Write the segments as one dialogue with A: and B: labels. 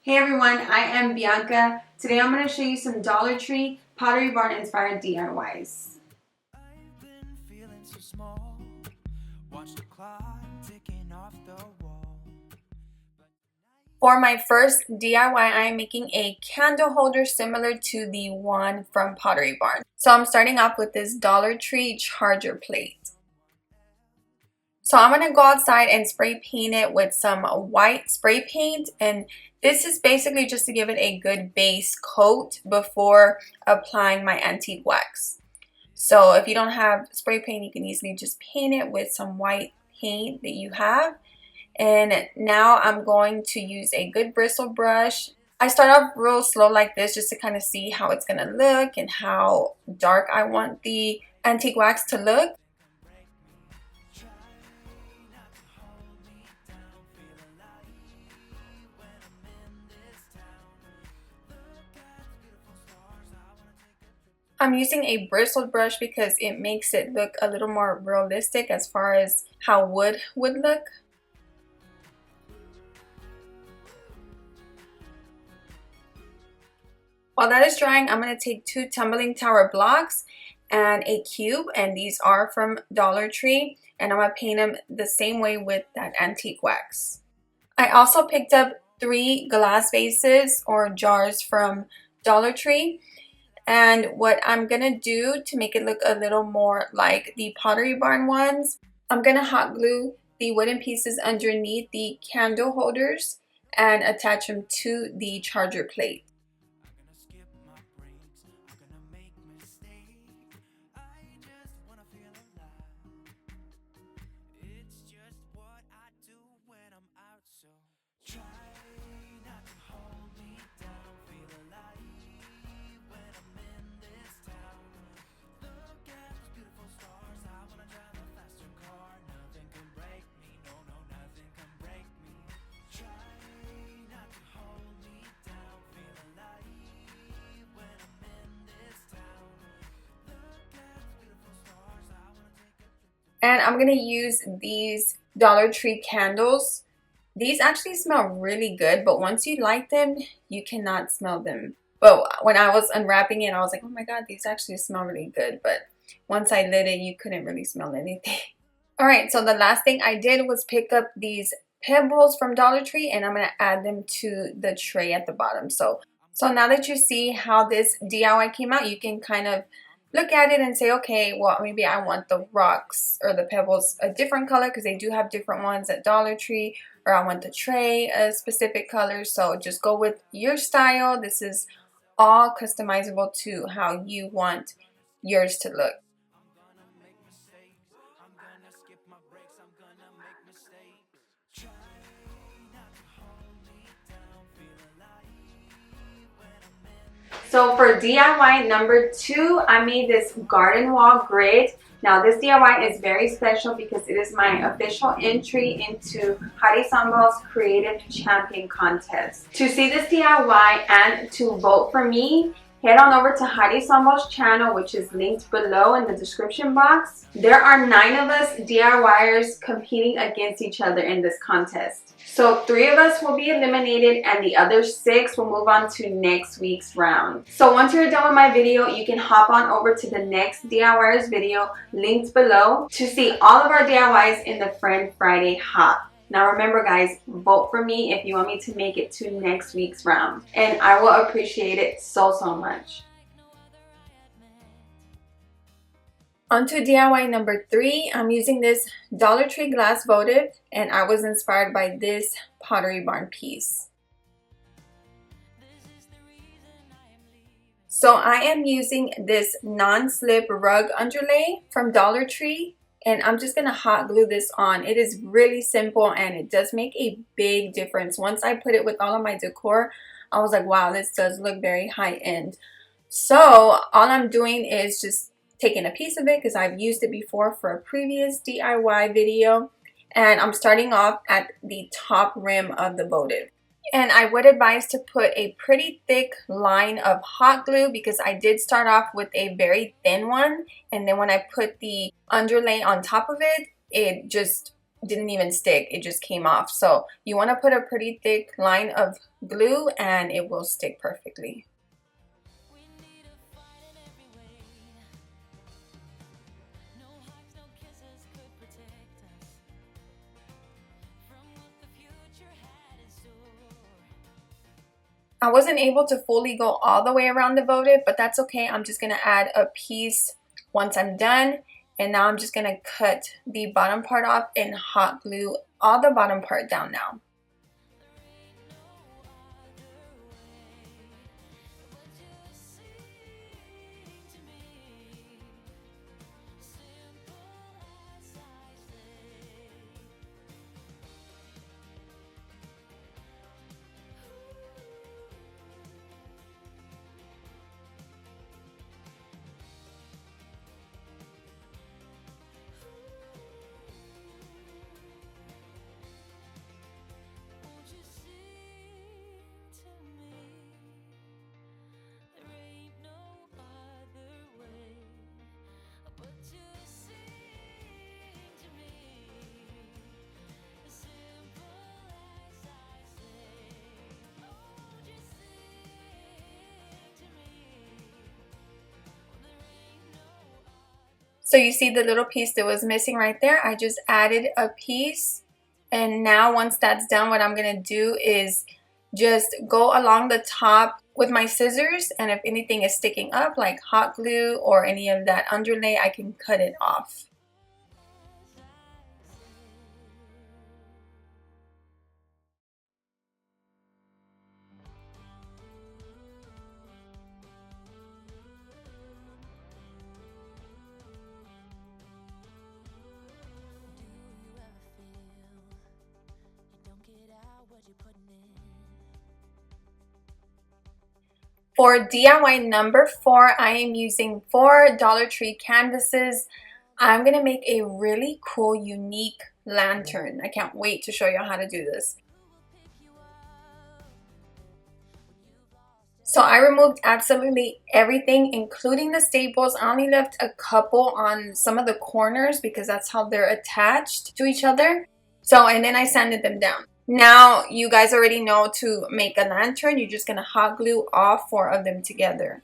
A: Hey everyone, I am Bianca. Today I'm going to show you some Dollar Tree Pottery Barn inspired DIYs.
B: I've been feeling so small. Watch the clock ticking off the wall.
A: For my first DIY, I am making a candle holder similar to the one from Pottery Barn. So I'm starting off with this Dollar Tree charger plate. So I'm going to go outside and spray paint it with some white spray paint, and this is basically just to give it a good base coat before applying my antique wax. So if you don't have spray paint, you can easily just paint it with some white paint that you have. And now I'm going to use a good bristle brush. I start off real slow like this just to kind of see how it's going to look and how dark I want the antique wax to look. I'm using a bristled brush because it makes it look a little more realistic as far as how wood would look. While that is drying, I'm going to take 2 tumbling tower blocks and a cube, and these are from Dollar Tree, and I'm going to paint them the same way with that antique wax. I also picked up 3 glass vases or jars from Dollar Tree. And what I'm going to do to make it look a little more like the Pottery Barn ones, I'm going to hot glue the wooden pieces underneath the candle holders and attach them to the charger plate. And I'm going to use these Dollar Tree candles. These actually smell really good, but once you light them, you cannot smell them. But when I was unwrapping it, I was like, oh my god, these actually smell really good. But once I lit it, you couldn't really smell anything. Alright, so the last thing I did was pick up these pebbles from Dollar Tree, and I'm going to add them to the tray at the bottom. So now that you see how this DIY came out, you can kind of look at it and say, okay, well, maybe I want the rocks or the pebbles a different color because they do have different ones at Dollar Tree, or I want the tray a specific color. So just go with your style. This is all customizable to how you want yours to look. So for DIY number 2, I made this garden wall grid. Now this DIY is very special because it is my official entry into Heidi Sonbouls Creative Champion Contest. To see this DIY and to vote for me, head on over to Heidi Sonbouls' channel, which is linked below in the description box. There are 9 of us DIYers competing against each other in this contest. So 3 of us will be eliminated and the other 6 will move on to next week's round. So once you're done with my video, you can hop on over to the next DIYers video linked below to see all of our DIYs in the Friend Friday Hop. Now remember guys, vote for me if you want me to make it to next week's round. And I will appreciate it so much. On to DIY number 3, I'm using this Dollar Tree glass votive, and I was inspired by this Pottery Barn piece. So I am using this non-slip rug underlay from Dollar Tree, and I'm just going to hot glue this on. It is really simple and it does make a big difference. Once I put it with all of my decor, I was like, wow, this does look very high-end. So all I'm doing is just taking a piece of it because I've used it before for a previous DIY video, and I'm starting off at the top rim of the votive. And I would advise to put a pretty thick line of hot glue because I did start off with a very thin one, and then when I put the underlay on top of it, it just didn't even stick, it just came off. So you want to put a pretty thick line of glue and it will stick perfectly. I wasn't able to fully go all the way around the votive, but that's okay. I'm just going to add a piece once I'm done. And now I'm just going to cut the bottom part off and hot glue all the bottom part down now. So you see the little piece that was missing right there? I just added a piece. And now once that's done, what I'm going to do is just go along the top with my scissors. And if anything is sticking up like hot glue or any of that underlay, I can cut it off. For DIY number 4, I am using 4 Dollar Tree canvases. I'm going to make a really cool, unique lantern. I can't wait to show you how to do this. So I removed absolutely everything, including the staples. I only left a couple on some of the corners because that's how they're attached to each other. So, and then I sanded them down. Now, you guys already know to make a lantern, you're just going to hot glue all 4 of them together.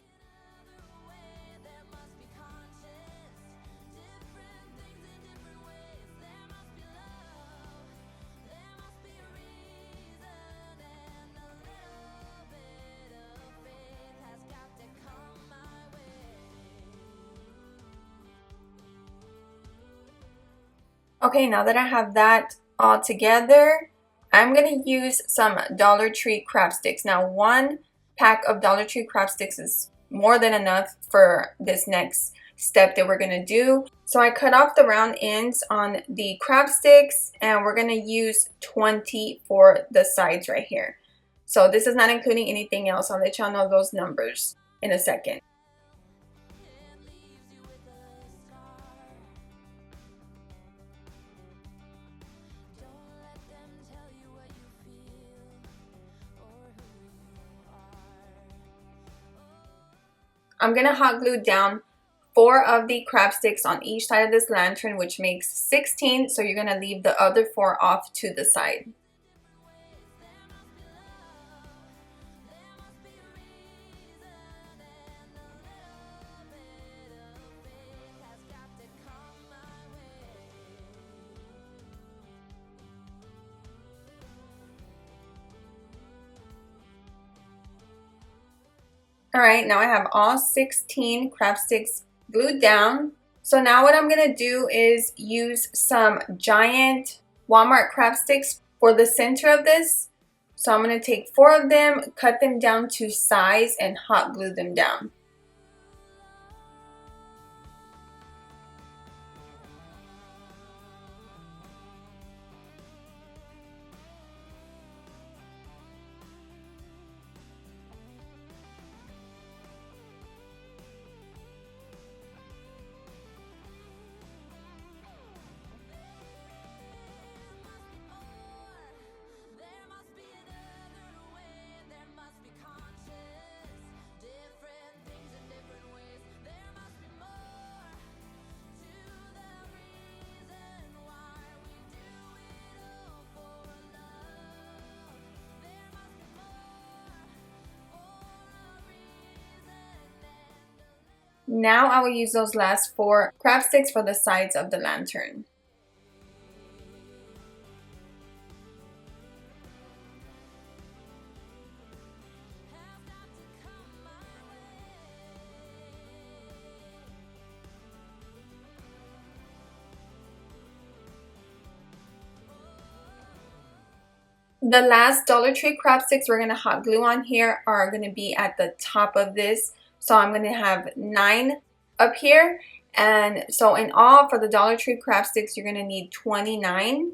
A: Okay, now that I have that all together, I'm going to use some Dollar Tree crab sticks. Now, 1 pack of Dollar Tree crab sticks is more than enough for this next step that we're going to do. So I cut off the round ends on the crab sticks, and we're going to use 20 for the sides right here. So this is not including anything else. I'll let y'all know those numbers in a second. I'm going to hot glue down 4 of the crab sticks on each side of this lantern, which makes 16. So you're going to leave the other 4 off to the side. Alright, now I have all 16 crab sticks glued down. So now what I'm going to do is use some giant Walmart crab sticks for the center of this. So I'm going to take 4 of them, cut them down to size, and hot glue them down. now I will use those last 4 craft sticks for the sides of the lantern. The last Dollar Tree craft sticks we're going to hot glue on here are going to be at the top of this. So I'm going to have 9 up here. And so in all for the Dollar Tree craft sticks, you're going to need 29.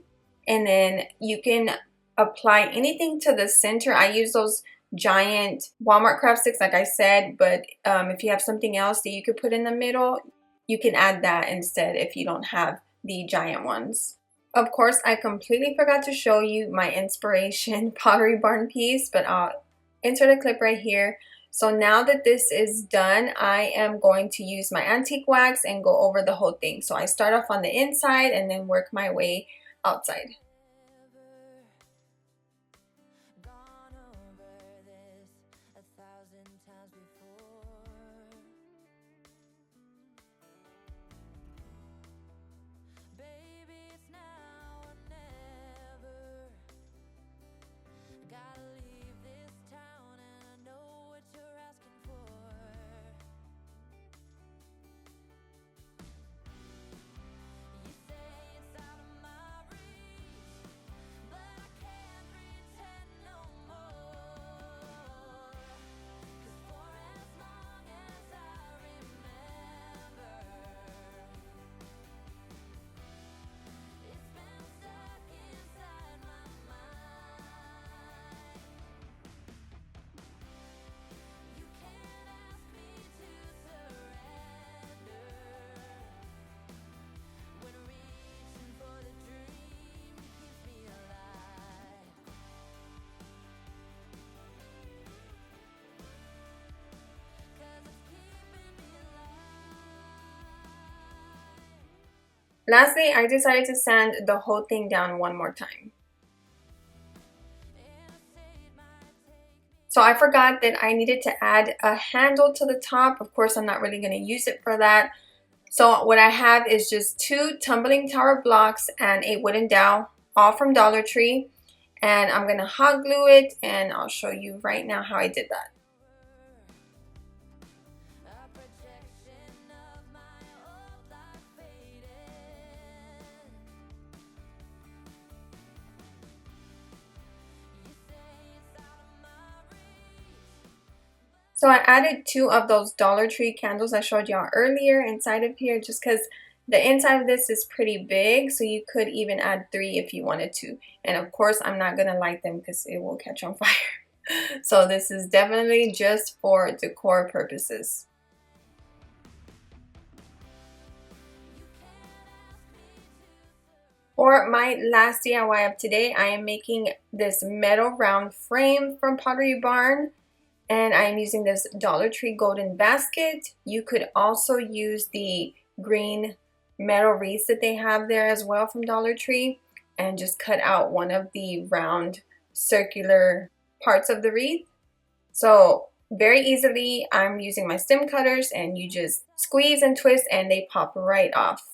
A: And then you can apply anything to the center. I use those giant Walmart craft sticks like I said, but if you have something else that you could put in the middle, you can add that instead if you don't have the giant ones. Of course, I completely forgot to show you my inspiration Pottery Barn piece, but I'll insert a clip right here. So now that this is done, I am going to use my antique wax and go over the whole thing. So I start off on the inside and then work my way outside. Lastly, I decided to sand the whole thing down one more time. So I forgot that I needed to add a handle to the top. Of course, I'm not really going to use it for that. So what I have is just 2 tumbling tower blocks and a wooden dowel, all from Dollar Tree. And I'm going to hot glue it, and I'll show you right now how I did that. So I added 2 of those Dollar Tree candles I showed y'all earlier inside of here, just because the inside of this is pretty big, so you could even add 3 if you wanted to. And of course, I'm not going to light them because it will catch on fire. So this is definitely just for decor purposes. For my last DIY of today, I am making this metal round frame from Pottery Barn. And I'm using this Dollar Tree golden basket. You could also use the green metal wreaths that they have there as well from Dollar Tree, and just cut out one of the round circular parts of the wreath. So very easily, I'm using my stem cutters, and you just squeeze and twist and they pop right off.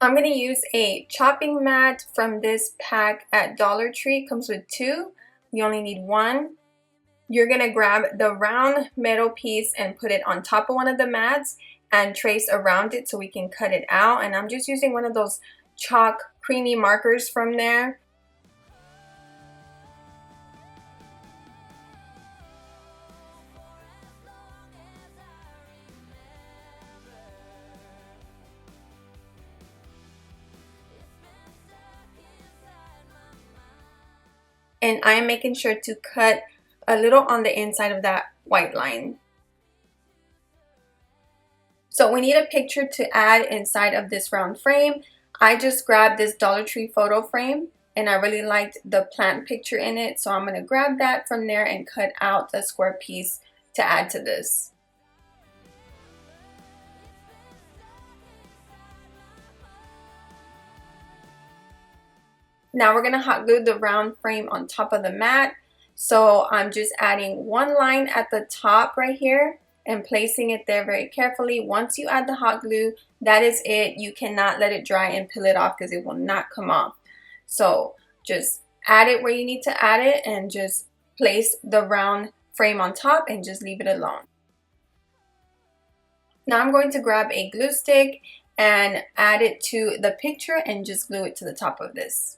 A: I'm going to use a chopping mat from this pack at Dollar Tree. It comes with 2. You only need 1. You're going to grab the round metal piece and put it on top of one of the mats and trace around it so we can cut it out. And I'm just using one of those chalk creamy markers from there. And I am making sure to cut a little on the inside of that white line. So we need a picture to add inside of this round frame. I just grabbed this Dollar Tree photo frame and I really liked the plant picture in it. So I'm going to grab that from there and cut out a square piece to add to this. Now we're going to hot glue the round frame on top of the mat. So I'm just adding one line at the top right here and placing it there very carefully. Once you add the hot glue, that is it. You cannot let it dry and peel it off because it will not come off. So just add it where you need to add it and just place the round frame on top and just leave it alone. Now I'm going to grab a glue stick and add it to the picture and just glue it to the top of this.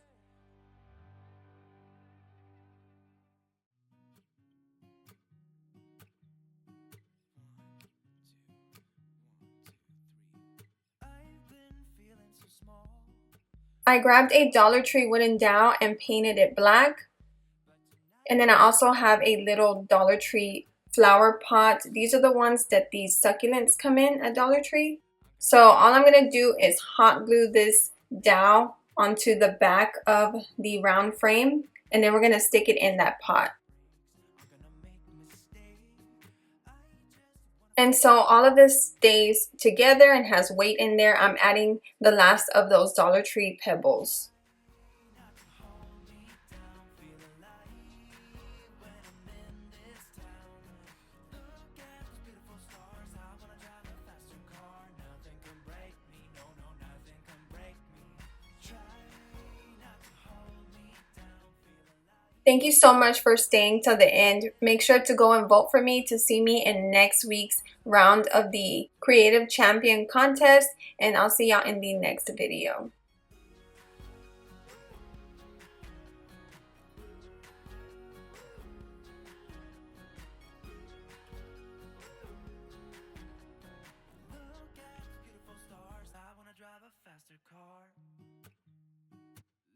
A: I grabbed a Dollar Tree wooden dowel and painted it black. And then I also have a little Dollar Tree flower pot. These are the ones that these succulents come in at Dollar Tree. So all I'm going to do is hot glue this dowel onto the back of the round frame. And then we're going to stick it in that pot. And so all of this stays together and has weight in there. I'm adding the last of those Dollar Tree pebbles. Thank you so much for staying till the end. Make sure to go and vote for me to see me in next week's round of the Creative Champion contest, and I'll see y'all in the next video.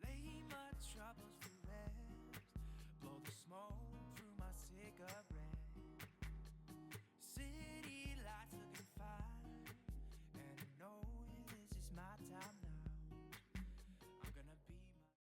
B: Lay my troubles